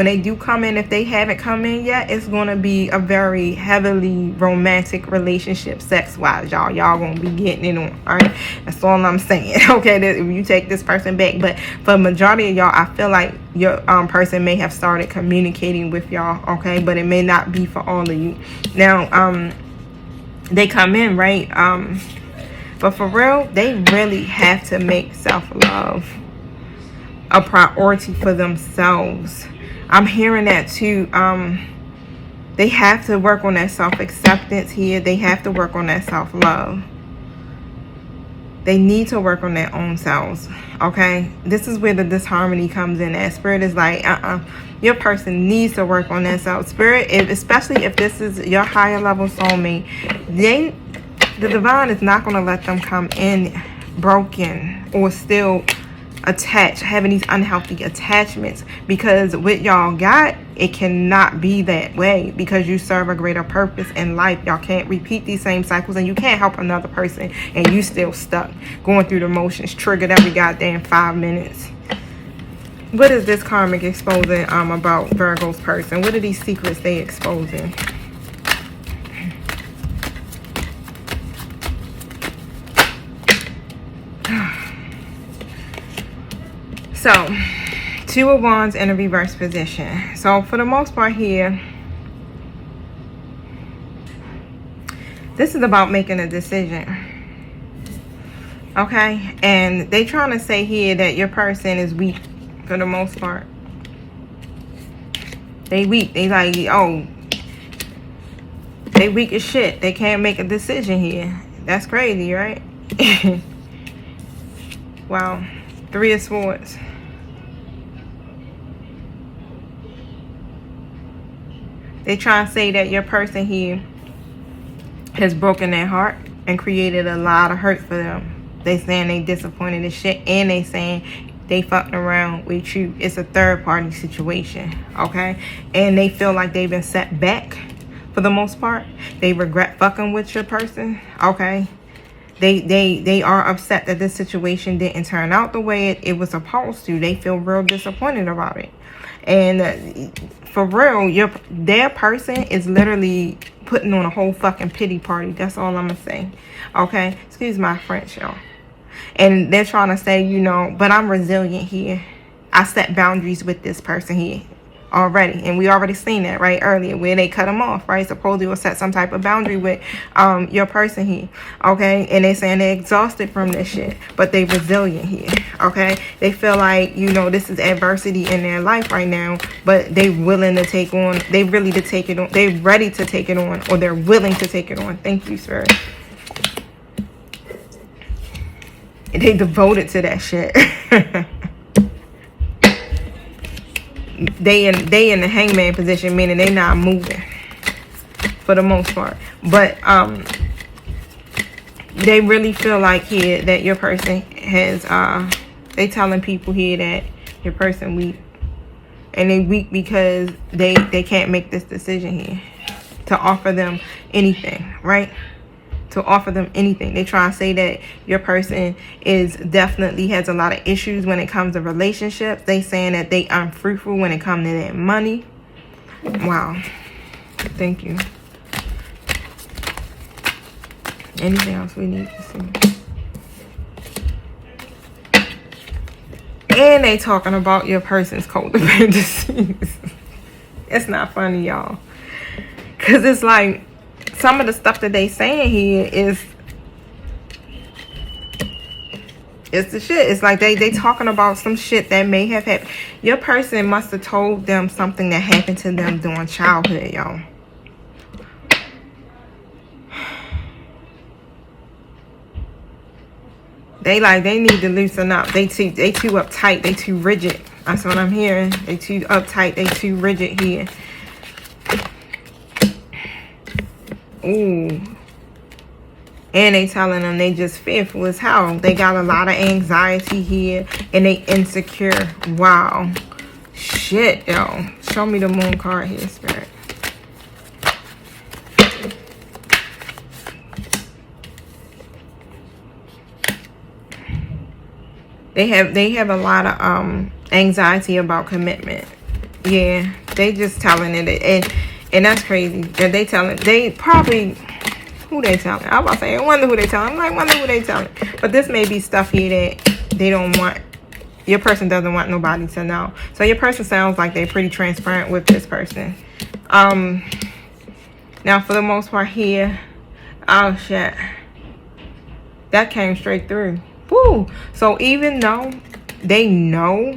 Speaker 1: they do come in, if they haven't come in yet, it's going to be a very heavily romantic relationship, sex-wise, y'all. Y'all going to be getting it on. All right, that's all I'm saying. Okay, if you take this person back. But for the majority of y'all, I feel like your person may have started communicating with y'all, okay, but it may not be for all of you. Now, they come in, right, but for real, they really have to make self-love a priority for themselves. I'm hearing that too. They have to work on that self-acceptance here. They have to work on that self-love. They need to work on their own selves, okay? This is where the disharmony comes in. That spirit is like, your person needs to work on that self. Spirit, especially if this is your higher level soulmate, the divine is not going to let them come in broken or still attached, having these unhealthy attachments, because what y'all got, it cannot be that way, because you serve a greater purpose in life. Y'all can't repeat these same cycles, and you can't help another person and you still stuck going through the motions, triggered every goddamn 5 minutes. What is this karmic exposing about Virgo's person? What are these secrets they exposing? So, Two of Wands in a reverse position. So for the most part here, this is about making a decision. Okay? And they trying to say here that your person is weak for the most part. They weak. They like, oh, they weak as shit. They can't make a decision here. That's crazy, right? Wow. Three of Swords. They try to say that your person here has broken their heart and created a lot of hurt for them. They saying they disappointed as shit, and they saying they fucking around with you. It's a third party situation, okay? And they feel like they've been set back for the most part. They regret fucking with your person, okay? They are upset that this situation didn't turn out the way it was supposed to. They feel real disappointed about it. And for real, their person is literally putting on a whole fucking pity party. That's all I'm gonna say, okay? Excuse my French, y'all. And they're trying to say, you know, but I'm resilient here. I set boundaries with this person here already. And we already seen that, right, earlier, where they cut them off, right? Supposedly will set some type of boundary with your person here, okay? And they saying they're exhausted from this shit, but they resilient here, okay? They feel like, you know, this is adversity in their life right now, but they willing to take on, they ready to take it on, they're ready to take it on, or they're willing to take it on. Thank you, Spirit. They devoted to that shit. They in the hangman position, meaning they not moving for the most part. But they really feel like here that your person has they telling people here that your person weak. And they weak because they can't make this decision here to offer them anything, right? To offer them anything. They try to say that your person is definitely has a lot of issues when it comes to relationships. They saying that they unfruitful when it comes to that money. Wow. Thank you. Anything else we need to see? And they talking about your person's codependencies. It's not funny, y'all. Because it's like, some of the stuff that they saying here is it's the shit. It's like they talking about some shit that may have happened. Your person must have told them something that happened to them during childhood, y'all. They need to loosen up. They too uptight. They too rigid. That's what I'm hearing. They too uptight. They too rigid here. Ooh. And they telling them they just fearful as hell. They got a lot of anxiety here. And they insecure. Wow. Shit, yo. Show me the moon card here, Spirit. They have a lot of anxiety about commitment. Yeah. They just telling it. And that's crazy. That they probably, who they telling? I was about to say, I wonder who they telling. I'm like, wonder who they telling. But this may be stuff here that they don't want, your person doesn't want nobody to know. So your person sounds like they're pretty transparent with this person. Now for the most part here, oh shit. That came straight through. Woo! So even though they know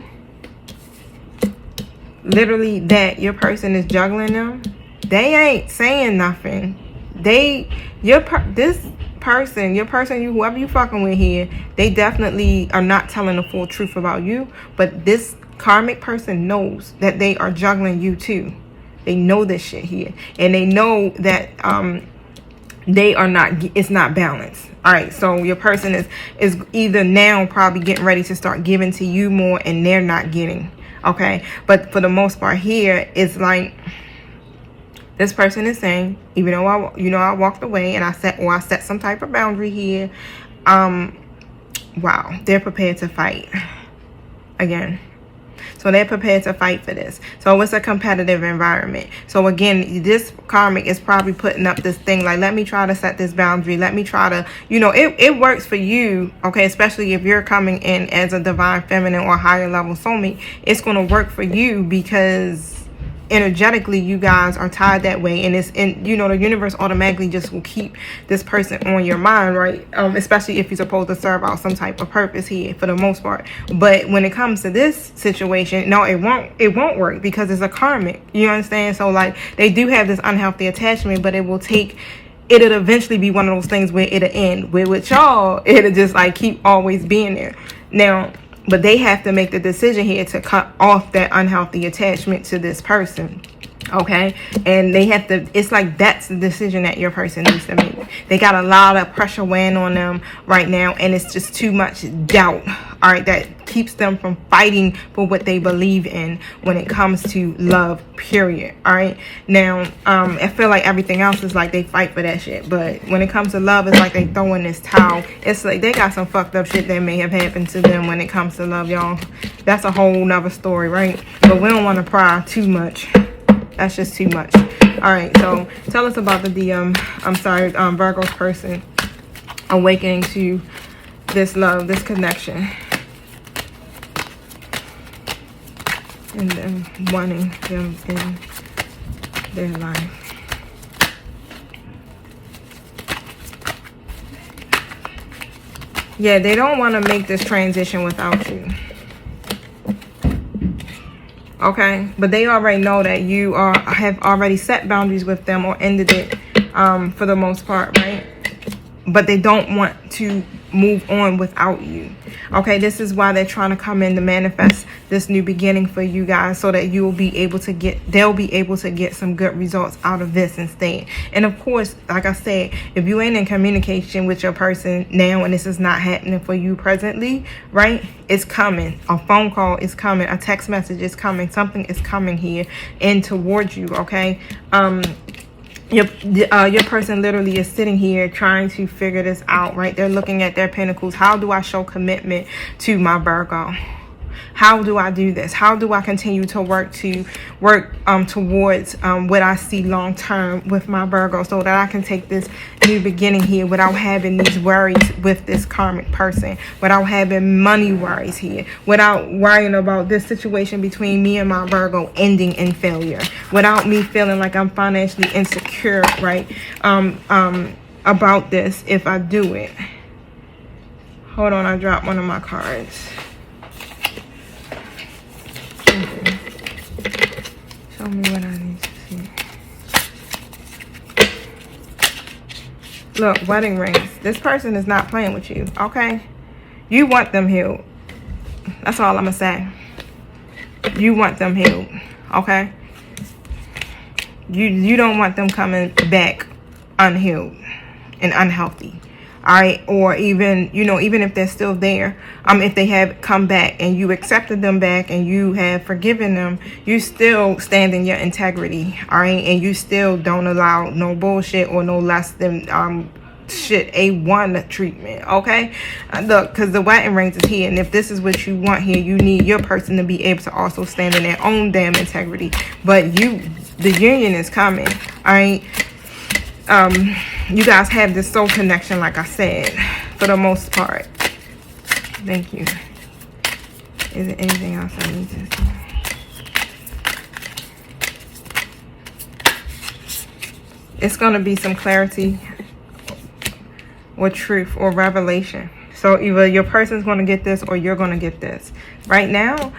Speaker 1: literally that your person is juggling them, they ain't saying nothing. This person, your person, whoever you fucking with here, they definitely are not telling the full truth about you. But this karmic person knows that they are juggling you too. They know this shit here, and they know that they are not. It's not balanced. All right, so your person is either now probably getting ready to start giving to you more, and they're not getting. Okay, but for the most part here, it's like this person is saying, even though I walked away and I set some type of boundary here, wow, they're prepared to fight again. So they're prepared to fight for this. So it's a competitive environment. So again, this karmic is probably putting up this thing like, let me try to set this boundary. Let me try to, it works for you, okay, especially if you're coming in as a divine feminine or higher level soulmate. It's going to work for you because energetically you guys are tied that way, and the universe automatically just will keep this person on your mind, right? Especially if you're supposed to serve out some type of purpose here for the most part. But when it comes to this situation, no, it won't work because it's a karmic, you understand? So like they do have this unhealthy attachment, but it'll eventually be one of those things where it'll end, where with y'all it'll just like keep always being there now. But they have to make the decision here to cut off that unhealthy attachment to this person. Okay, and they have to, it's like that's the decision that your person needs to make. They got a lot of pressure weighing on them right now, and it's just too much doubt, all right, that keeps them from fighting for what they believe in when it comes to love, period. All right, now I feel like everything else is like they fight for that shit, but when it comes to love, it's like they throw in this towel. It's like they got some fucked up shit that may have happened to them when it comes to love, y'all. That's a whole nother story, right? But we don't want to pry too much. That's just too much. All right, so tell us about the Virgo's person awakening to this love, this connection, and them wanting them in their life. Yeah, they don't want to make this transition without you. Okay, but they already know that you have already set boundaries with them or ended it for the most part, right? But they don't want to move on without you. Okay, this is why they're trying to come in to manifest this new beginning for you guys, so that you will be able to they'll be able to get some good results out of this instead. And of course, like I said, if you ain't in communication with your person now and this is not happening for you presently, right, it's coming. A phone call is coming, a text message is coming, something is coming here and towards you. Okay, your person literally is sitting here trying to figure this out, right? They're looking at their pentacles. How do I show commitment to my Virgo? How do I do this? How do I continue to work towards what I see long term with my Virgo, so that I can take this new beginning here without having these worries with this karmic person, without having money worries here, without worrying about this situation between me and my Virgo ending in failure, without me feeling like I'm financially insecure, right? About this if I do it. Hold on, I dropped one of my cards. Show me what I need to see. Look, wedding rings. This person is not playing with you, okay? You want them healed. That's all I'm gonna say. You want them healed, okay? You don't want them coming back unhealed and unhealthy. All right, or even, even if they're still there, if they have come back and you accepted them back and you have forgiven them, you still stand in your integrity, all right, and you still don't allow no bullshit or no less than shit A1 treatment. Okay, look, because the wedding rings is here, and if this is what you want here, you need your person to be able to also stand in their own damn integrity. But the union is coming, all right. You guys have this soul connection, like I said, for the most part. Thank you. Is there anything else I need to see? It's going to be some clarity or truth or revelation. So either your person's going to get this or you're going to get this. Right now,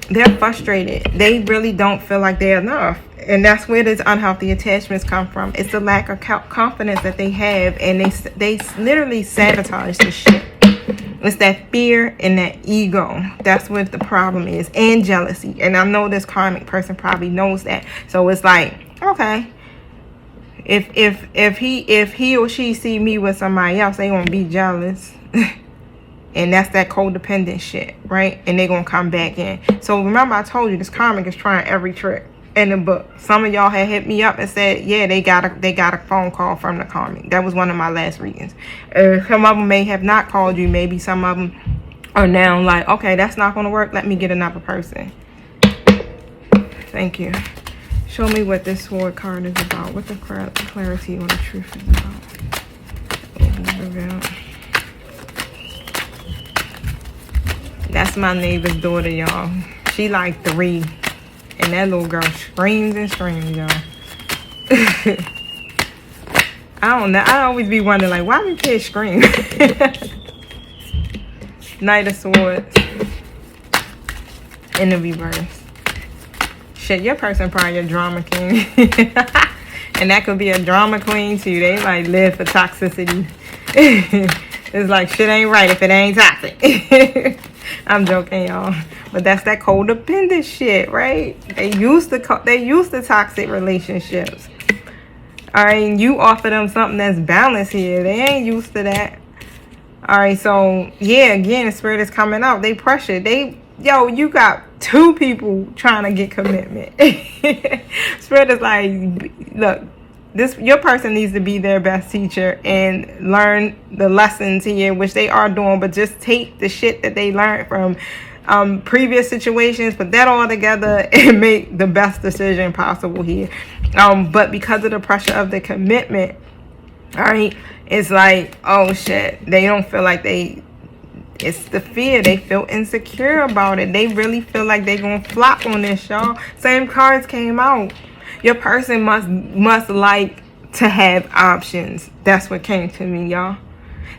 Speaker 1: they're frustrated. They really don't feel like they're enough. And that's where these unhealthy attachments come from. It's the lack of confidence that they have, and they literally sabotage this shit. It's that fear and that ego. That's what the problem is, and jealousy. And I know this karmic person probably knows that. So it's like, okay, if he or she see me with somebody else, they gonna be jealous. And that's that codependent shit, right? And they gonna come back in. So remember, I told you this karmic is trying every trick in the book. Some of y'all had hit me up and said, yeah, they got a phone call from the karmic. That was one of my last readings. Some of them may have not called you. Maybe some of them are now like, okay, that's not going to work. Let me get another person. Thank you. Show me what this sword card is about. What the clarity or the truth is about. That's my neighbor's daughter, y'all. She like 3. And that little girl screams and screams, y'all. I don't know. I always be wondering, like, why do kids scream? Knight of Swords. In the reverse. Shit, your person probably a drama king. And that could be a drama queen, too. They, like, live for toxicity. It's like, shit ain't right if it ain't toxic. I'm joking, y'all. But that's that codependent shit, right? They used to toxic relationships. All right, you offer them something that's balanced here. They ain't used to that. All right, so yeah, again, the spirit is coming out. They pressure. Yo, you got two people trying to get commitment. Spirit is like, look, your person needs to be their best teacher and learn the lessons here, which they are doing, but just take the shit that they learned from previous situations, put that all together and make the best decision possible here. But because of the pressure of the commitment, all right, it's like, oh shit, they don't feel like it's the fear. They feel insecure about it. They really feel like they're gonna flop on this, y'all. Same cards came out. Your person must like to have options. That's what came to me, y'all.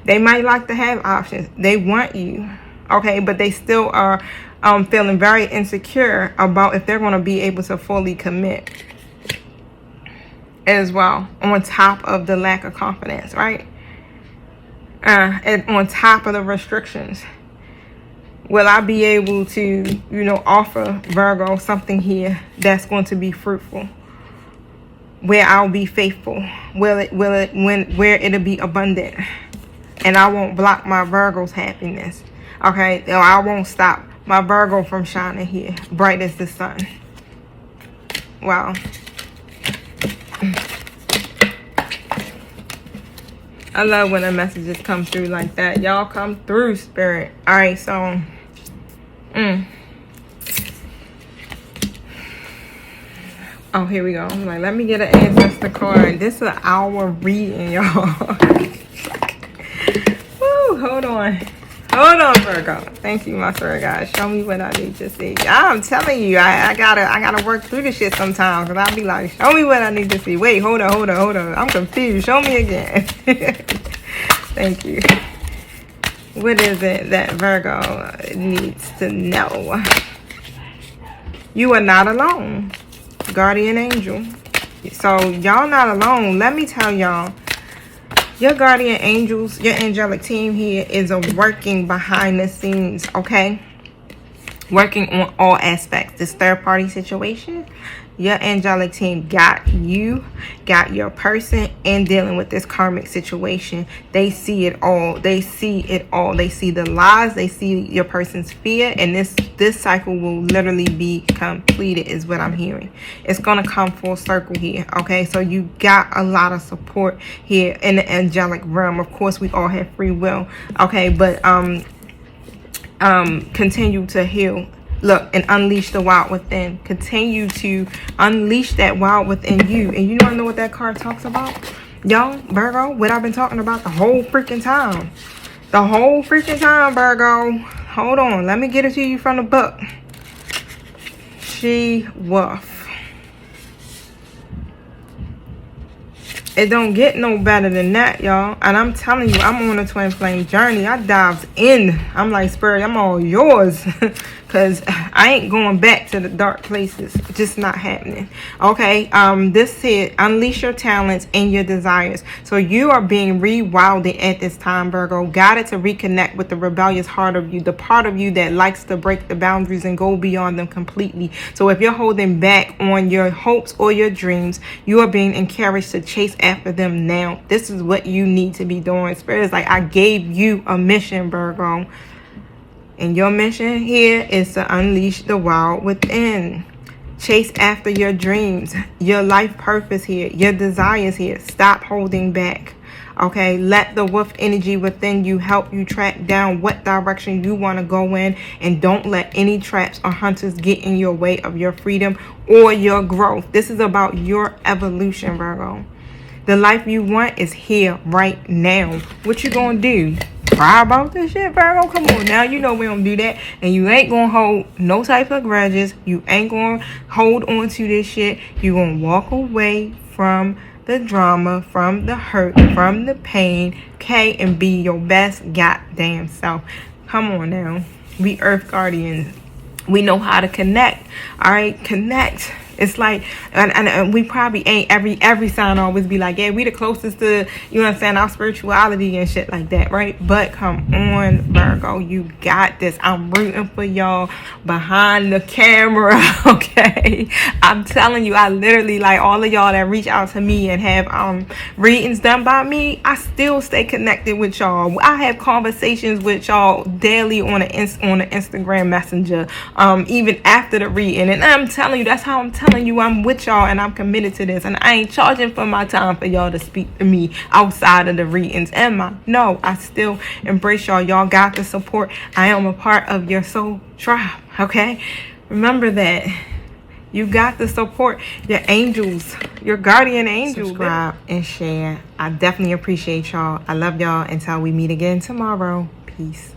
Speaker 1: They might like to have options. They want you, okay, but they still are feeling very insecure about if they're gonna be able to fully commit as well, on top of the lack of confidence, right? And on top of the restrictions. Will I be able to, offer Virgo something here that's going to be fruitful, where I'll be faithful, where it'll be abundant, and I won't block my Virgo's happiness, okay? Or I won't stop my Virgo from shining here, bright as the sun. Wow. I love when the messages come through like that. Y'all come through, spirit. All right, so oh, here we go. I'm like, let me get an ancestor card. This is an hour reading, y'all. Woo, hold on, Virgo. Thank you, my spirit guys. Show me what I need to see. I'm telling you, I gotta work through this shit sometimes, because I'll be like, show me what I need to see. Wait, hold on. I'm confused. Show me again. Thank you. What is it that Virgo needs to know? You are not alone, guardian angel. So y'all not alone. Let me tell y'all, your guardian angels, your angelic team here is working behind the scenes, okay? Working on all aspects. This third party situation, your angelic team got you, got your person, and dealing with this karmic situation. They see it all. They see the lies. They see your person's fear, and this cycle will literally be completed, is what I'm hearing. It's gonna come full circle here, okay? So you got a lot of support here in the angelic realm. Of course, we all have free will, okay? But continue to heal. Look, and unleash the wild within. Continue to unleash that wild within you. And you want to know what that card talks about? Y'all, Virgo, what I've been talking about the whole freaking time. The whole freaking time, Virgo. Hold on. Let me get it to you from the book. She-wolf. It don't get no better than that, y'all. And I'm telling you, I'm on a twin flame journey. I dives in. I'm like, spirit, I'm all yours. Because I ain't going back to the dark places. Just not happening. Okay, this here, unleash your talents and your desires. So you are being rewilded at this time, Virgo. Guided to reconnect with the rebellious heart of you. The part of you that likes to break the boundaries and go beyond them completely. So if you're holding back on your hopes or your dreams, you are being encouraged to chase after them now. This is what you need to be doing. Spirit is like, I gave you a mission, Virgo. And your mission here is to unleash the wild within. Chase after your dreams, your life purpose here, your desires here. Stop holding back. Okay, let the wolf energy within you help you track down what direction you want to go in, and don't let any traps or hunters get in your way of your freedom or your growth. This is about your evolution, Virgo. The life you want is here right now. What you gonna do? Cry about this shit, Virgo? Come on now, you know we don't do that. And you ain't gonna hold no type of grudges. You ain't gonna hold on to this shit. You gonna walk away from the drama, from the hurt, from the pain, okay, and be your best goddamn self. Come on now. We Earth Guardians. We know how to connect. All right, connect. It's like, and we probably ain't every sign always be like, yeah, we the closest to, you know what I'm saying, our spirituality and shit like that, right? But come on, Virgo, you got this. I'm rooting for y'all behind the camera, okay? I'm telling you, I literally, like, all of y'all that reach out to me and have readings done by me, I still stay connected with y'all. I have conversations with y'all daily on the Instagram Messenger, even after the reading. And I'm telling you, that's how I'm telling you I'm with y'all and I'm committed to this. And I ain't charging for my time for y'all to speak to me outside of the readings. Am I? No, I still embrace y'all. Y'all got the support. I am a part of your soul tribe, okay? Remember that. You got the support. Your angels, your guardian angels. Subscribe and share. I definitely appreciate y'all. I love y'all. Until we meet again tomorrow. Peace.